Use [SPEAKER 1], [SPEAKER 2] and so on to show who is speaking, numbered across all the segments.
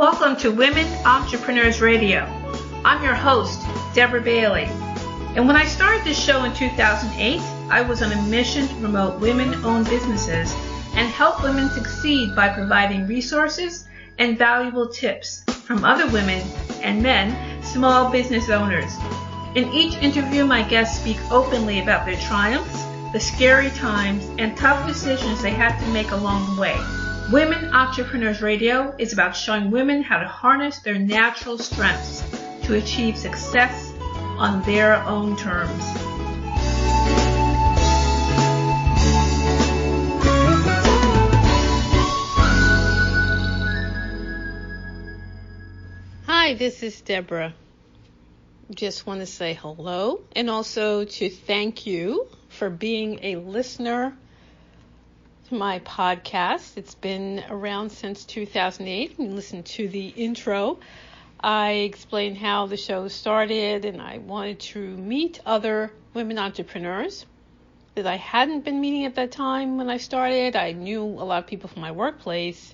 [SPEAKER 1] Welcome to Women Entrepreneurs Radio. I'm your host, Deborah Bailey. And when I started this show in 2008, I was on a mission to promote women-owned businesses and help women succeed by providing resources and valuable tips from other women and men, small business owners. In each interview, my guests speak openly about their triumphs, the scary times, and tough decisions they had to make along the way. Women Entrepreneurs Radio is about showing women how to harness their natural strengths to achieve success on their own terms. Hi, this is Deborah. Just want to say hello and also to thank you for being a listener to my podcast. It's been around since 2008. You listen to the intro. I explained how the show started, and I wanted to meet other women entrepreneurs that I hadn't been meeting at that time when I started. I knew a lot of people from my workplace,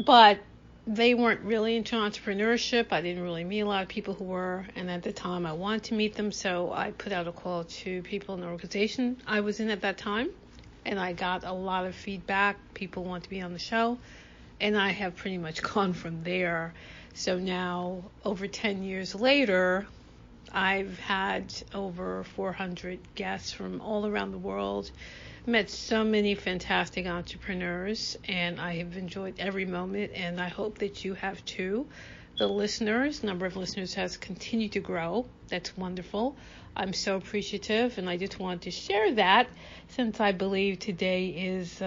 [SPEAKER 1] but they weren't really into entrepreneurship. I didn't really meet a lot of people who were, and at the time I wanted to meet them, so I put out a call to people in the organization I was in at that time, and I got a lot of feedback. People want to be on the show, and I have pretty much gone from there. So now, over 10 years later, I've had over 400 guests from all around the world, met so many fantastic entrepreneurs, and I have enjoyed every moment, and I hope that you have too. The number of listeners has continued to grow. That's wonderful. I'm so appreciative, and I just wanted to share that since I believe today is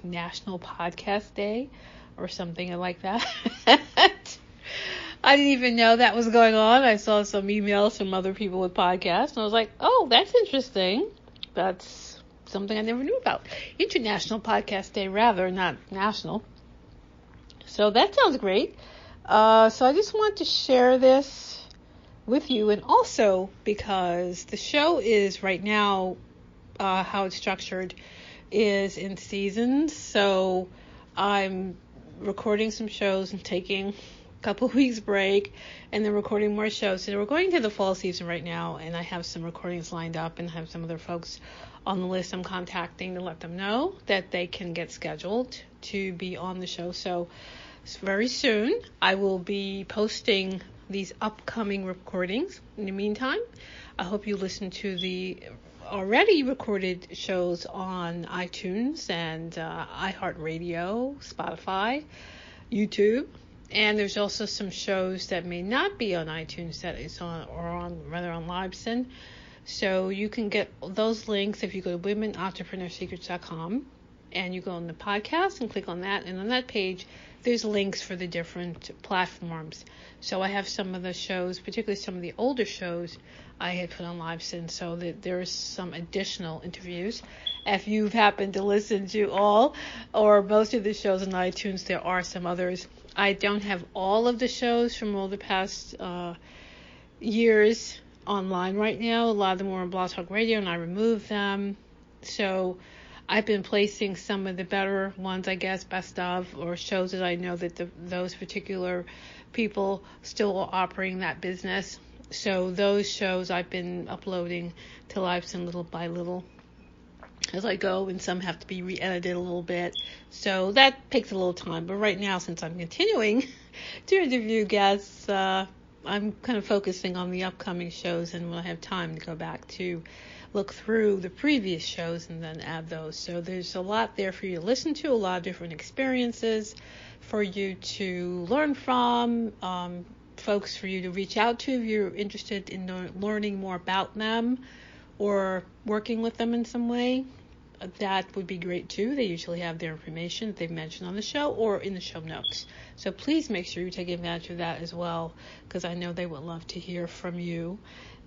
[SPEAKER 1] National Podcast Day or something like that. I didn't even know that was going on. I saw some emails from other people with podcasts, and I was like, oh, that's interesting. That's something I never knew about. International Podcast Day, rather, not national. So that sounds great. So I just want to share this with you, and also because the show is right now, how it's structured is in seasons. So I'm recording some shows and taking a couple weeks break, and then recording more shows. So we're going to the fall season right now, and I have some recordings lined up and have some other folks on the list I'm contacting to let them know that they can get scheduled to be on the show. So very soon I will be posting these upcoming recordings. In the meantime, I hope you listen to the already recorded shows on iTunes and iHeartRadio, Spotify, YouTube. And there's also some shows that may not be on iTunes that is on Libsyn. So you can get those links if you go to womenentrepreneursecrets.com and you go on the podcast and click on that. And on that page, there's links for the different platforms. So I have some of the shows, particularly some of the older shows I had put on Libsyn, so that there's some additional interviews. If you've happened to listen to all or most of the shows on iTunes, there are some others. I don't have all of the shows from all the past years online right now. A lot of them were on Blog Talk Radio, and I removed them. So I've been placing some of the better ones, I guess, best of, or shows that I know that those particular people still are operating that business. So those shows I've been uploading to Libsyn little by little as I go, and some have to be re-edited a little bit. So that takes a little time. But right now, since I'm continuing to interview guests, I'm kind of focusing on the upcoming shows, and when I have time to go back to look through the previous shows and then add those. So there's a lot there for you to listen to, a lot of different experiences for you to learn from, folks for you to reach out to if you're interested in learning more about them or working with them in some way. That would be great too. They usually have their information that they've mentioned on the show or in the show notes. So please make sure you take advantage of that as well, because I know they would love to hear from you.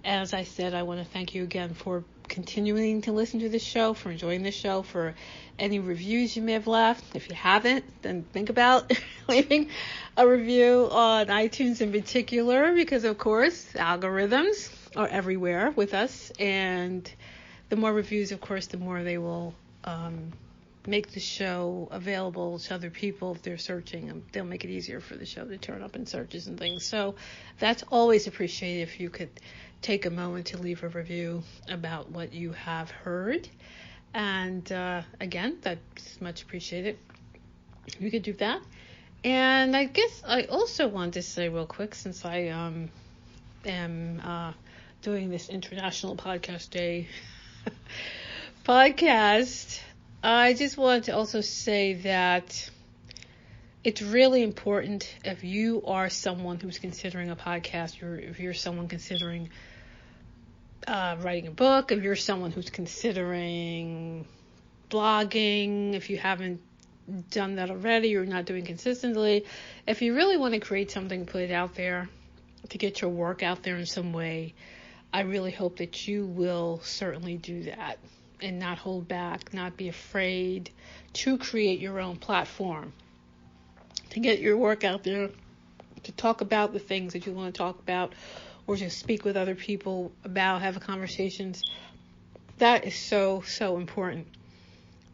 [SPEAKER 1] As I said, I want to thank you again for continuing to listen to this show, for enjoying the show, for any reviews you may have left. If you haven't, then think about leaving a review on iTunes in particular, because of course algorithms are everywhere with us, and the more reviews, of course, the more they will make the show available to other people if they're searching. They'll make it easier for the show to turn up in searches and things. So that's always appreciated if you could take a moment to leave a review about what you have heard. And again, that's much appreciated. You could do that. And I guess I also want to say real quick, since I am doing this International Podcast Day podcast, I just want to also say that it's really important if you are someone who's considering a podcast, or if you're someone considering writing a book, if you're someone who's considering blogging, if you haven't done that already or not doing consistently, if you really want to create something, put it out there, to get your work out there in some way, I really hope that you will certainly do that and not hold back, not be afraid to create your own platform, to get your work out there, to talk about the things that you want to talk about, or to speak with other people about, have conversations. That is so, so important,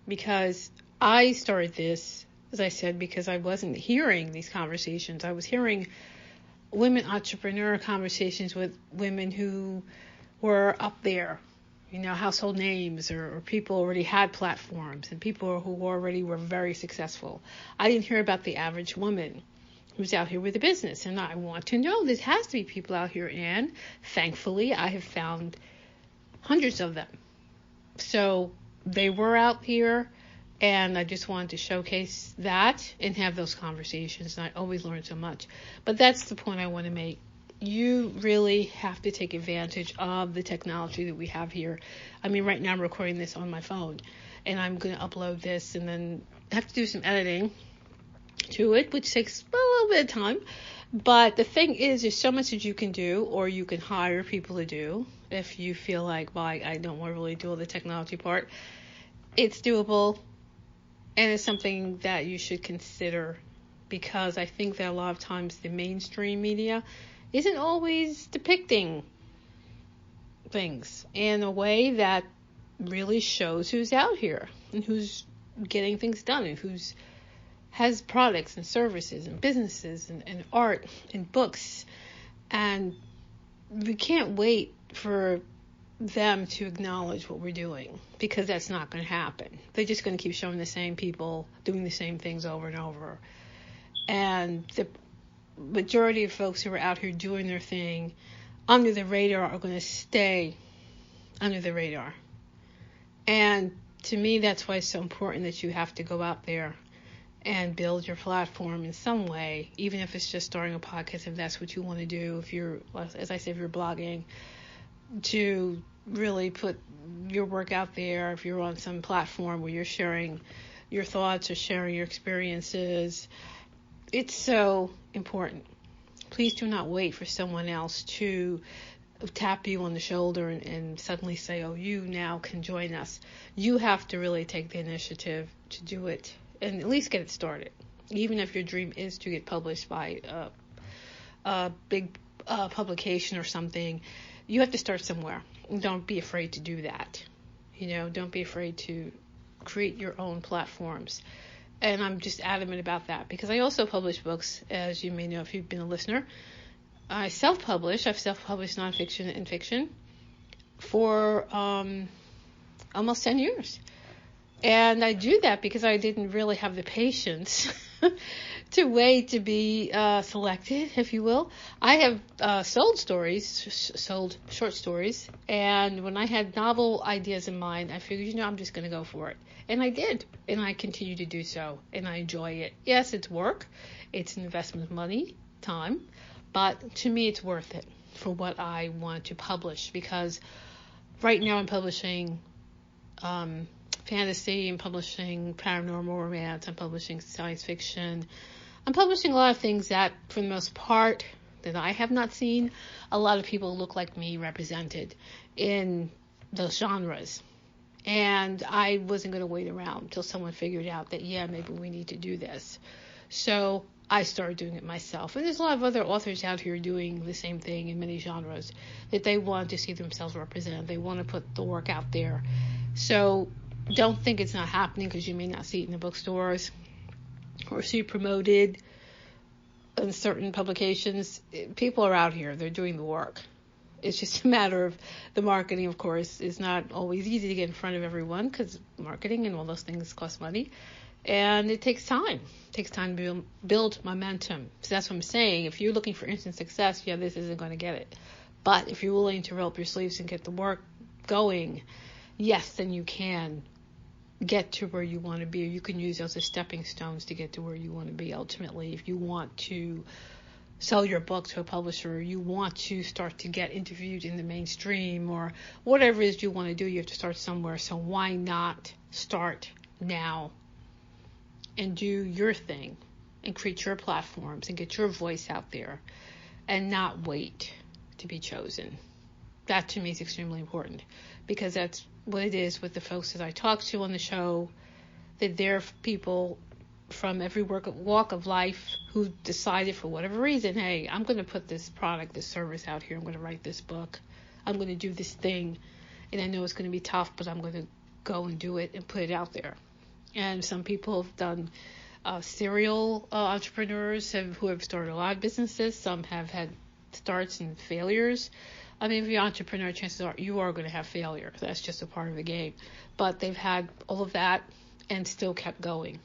[SPEAKER 1] because I started this, as I said, because I wasn't hearing these conversations. I was hearing women entrepreneur conversations with women who were up there, household names, or people already had platforms, and people who already were very successful. I didn't hear about the average woman who's out here with a business, and I want to know there has to be people out here, and thankfully I have found hundreds of them. So they were out here, and I just wanted to showcase that and have those conversations, and I always learn so much. But that's the point I want to make. You really have to take advantage of the technology that we have here. I mean, right now I'm recording this on my phone, and I'm going to upload this and then have to do some editing to it, which takes a little bit of time. But the thing is, there's so much that you can do, or you can hire people to do if you feel like, well, I don't want to really do all the technology part. It's doable, and it's something that you should consider, because I think that a lot of times the mainstream media isn't always depicting things in a way that really shows who's out here and who's getting things done, and who's has products and services and businesses and art and books. And we can't wait for them to acknowledge what we're doing, because that's not going to happen. They're just going to keep showing the same people doing the same things over and over. And the majority of folks who are out here doing their thing under the radar are going to stay under the radar. And to me, that's why it's so important that you have to go out there and build your platform in some way, even if it's just starting a podcast, if that's what you want to do. If you're, as I said, if you're blogging, to really put your work out there. If you're on some platform where you're sharing your thoughts or sharing your experiences, it's so important. Please do not wait for someone else to tap you on the shoulder and suddenly say, oh, you now can join us. You have to really take the initiative to do it and at least get it started. Even if your dream is to get published by a big publication or something, you have to start somewhere. Don't be afraid to do that. Don't be afraid to create your own platforms. And I'm just adamant about that, because I also publish books, as you may know if you've been a listener. I've self-published nonfiction and fiction for almost 10 years. And I do that because I didn't really have the patience to wait to be selected, if you will. I have sold short stories, and when I had novel ideas in mind, I figured, I'm just going to go for it. And I did, and I continue to do so, and I enjoy it. Yes, it's work. It's an investment of money, time, but to me it's worth it for what I want to publish, because right now I'm publishing fantasy, I'm publishing paranormal romance, I'm publishing science fiction. I'm publishing a lot of things that, for the most part, that I have not seen a lot of people look like me represented in those genres. And I wasn't going to wait around until someone figured out that, maybe we need to do this. So I started doing it myself. And there's a lot of other authors out here doing the same thing in many genres, that they want to see themselves represented. They want to put the work out there. So don't think it's not happening because you may not see it in the bookstores or see it promoted in certain publications. People are out here. They're doing the work. It's just a matter of the marketing, of course, is not always easy to get in front of everyone because marketing and all those things cost money. And it takes time. It takes time to build momentum. So that's what I'm saying. If you're looking for instant success, this isn't going to get it. But if you're willing to roll up your sleeves and get the work going, yes, then you can get to where you want to be. Or you can use those as stepping stones to get to where you want to be ultimately. If you want to sell your book to a publisher, or you want to start to get interviewed in the mainstream, or whatever it is you want to do, you have to start somewhere. So why not start now and do your thing and create your platforms and get your voice out there and not wait to be chosen? That to me is extremely important, because that's what it is with the folks that I talk to on the show, that they're people from every walk of life who decided for whatever reason, hey, I'm going to put this product, this service out here. I'm going to write this book. I'm going to do this thing. And I know it's going to be tough, but I'm going to go and do it and put it out there. And some people have done serial entrepreneurs who have started a lot of businesses. Some have had starts and failures. I mean, if you're an entrepreneur, chances are you are going to have failure. That's just a part of the game. But they've had all of that and still kept going.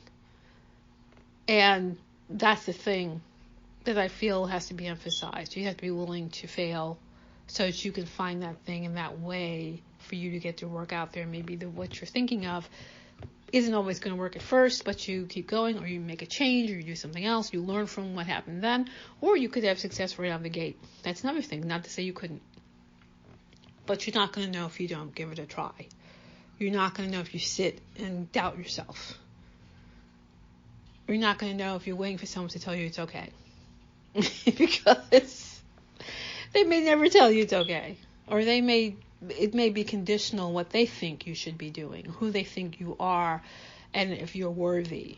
[SPEAKER 1] And that's the thing that I feel has to be emphasized. You have to be willing to fail so that you can find that thing in that way for you to get to work out there. Maybe what you're thinking of isn't always going to work at first, but you keep going, or you make a change, or you do something else. You learn from what happened then, or you could have success right out of the gate. That's another thing. Not to say you couldn't. But you're not going to know if you don't give it a try. You're not going to know if you sit and doubt yourself. You're not going to know if you're waiting for someone to tell you it's okay. Because they may never tell you it's okay. Or it may be conditional what they think you should be doing, who they think you are, and if you're worthy.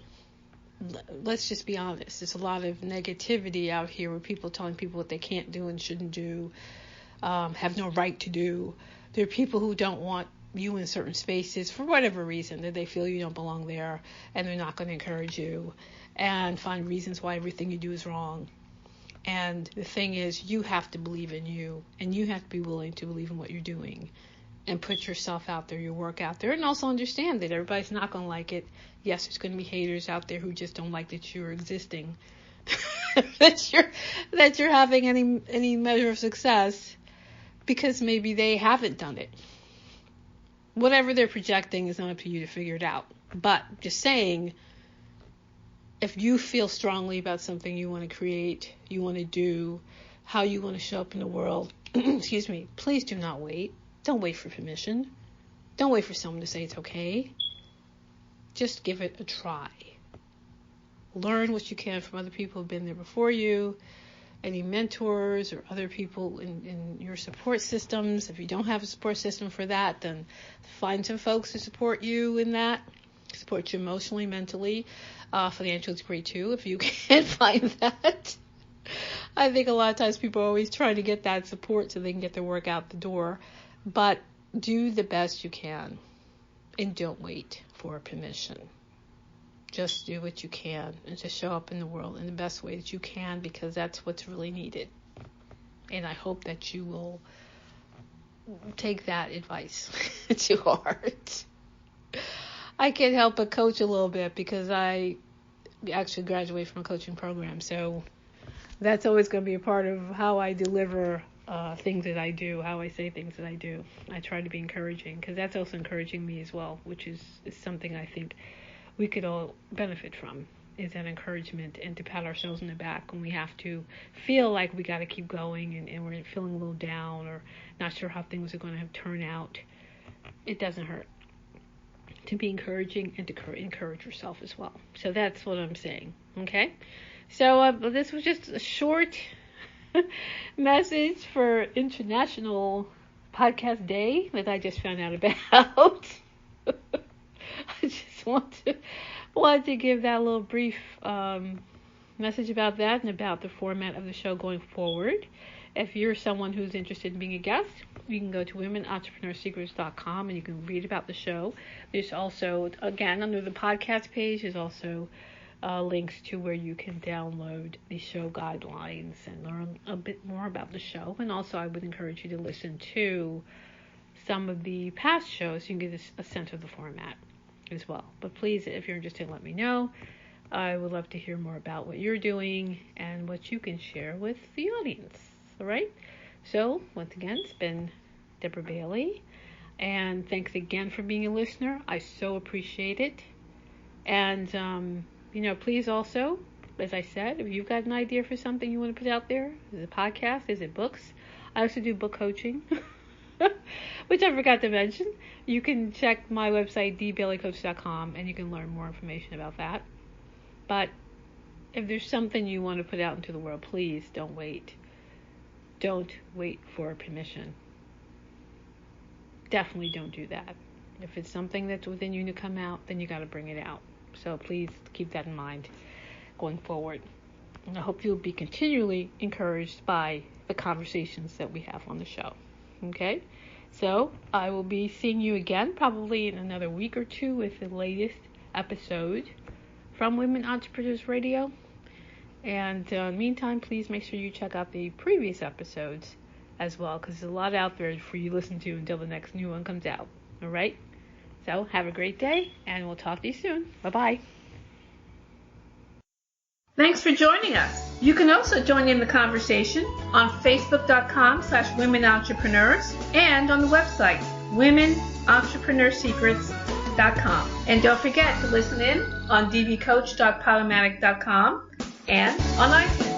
[SPEAKER 1] Let's just be honest. There's a lot of negativity out here with people telling people what they can't do and shouldn't do, have no right to do. There are people who don't want you in certain spaces for whatever reason, that they feel you don't belong there, and they're not going to encourage you and find reasons why everything you do is wrong. And the thing is, you have to believe in you, and you have to be willing to believe in what you're doing and put yourself out there, your work out there, and also understand that everybody's not going to like it. Yes, there's going to be haters out there who just don't like that you're existing, that you're having any measure of success, because maybe they haven't done it. Whatever they're projecting is not up to you to figure it out. But just saying, if you feel strongly about something you want to create, you want to do, how you want to show up in the world, excuse me, please do not wait. Don't wait for permission. Don't wait for someone to say it's okay. Just give it a try. Learn what you can from other people who've been there before you, any mentors or other people in your support systems. If you don't have a support system for that, then find some folks to support you in that, support you emotionally, mentally, financially is great too, if you can't find that. I think a lot of times people are always trying to get that support so they can get their work out the door. But do the best you can and don't wait for permission. Just do what you can and just show up in the world in the best way that you can, because that's what's really needed. And I hope that you will take that advice to heart. I can't help but coach a little bit because I actually graduated from a coaching program. So that's always going to be a part of how I deliver things that I do, how I say things that I do. I try to be encouraging, because that's also encouraging me as well, which is something I think we could all benefit from, is that encouragement, and to pat ourselves in the back when we have to feel like we got to keep going and we're feeling a little down or not sure how things are going to turn out. It doesn't hurt to be encouraging and to encourage yourself as well. So that's what I'm saying. Okay? So this was just a short message for International Podcast Day that I just found out about. I just want to give that little brief message about that and about the format of the show going forward. if you're someone who's interested in being a guest, you can go to womenentrepreneursecrets.com and you can read about the show. There's also, again, under the podcast page, there's also links to where you can download the show guidelines and learn a bit more about the show. And also, I would encourage you to listen to some of the past shows so you can get a sense of the format as well. But please, if you're interested, let me know. I would love to hear more about what you're doing and what you can share with the audience. All right? So, once again, it's been Deborah Bailey. And thanks again for being a listener. I so appreciate it. And, please also, as I said, if you've got an idea for something you want to put out there, is it a podcast? Is it books? I also do book coaching, which I forgot to mention. You can check my website, dbaileycoach.com, and you can learn more information about that. But if there's something you want to put out into the world, please don't wait. Don't wait for permission. Definitely don't do that. If it's something that's within you to come out, then you got to bring it out. So please keep that in mind going forward. And I hope you'll be continually encouraged by the conversations that we have on the show. Okay? So I will be seeing you again probably in another week or two with the latest episode from Women Entrepreneurs Radio. And in the meantime, please make sure you check out the previous episodes as well, because there's a lot out there for you to listen to until the next new one comes out. All right? So have a great day, and we'll talk to you soon. Bye-bye. Thanks for joining us. You can also join in the conversation on Facebook.com/Women Entrepreneurs and on the website, WomenEntrepreneursSecrets.com. And don't forget to listen in on dbcoach.podomatic.com and on iTunes.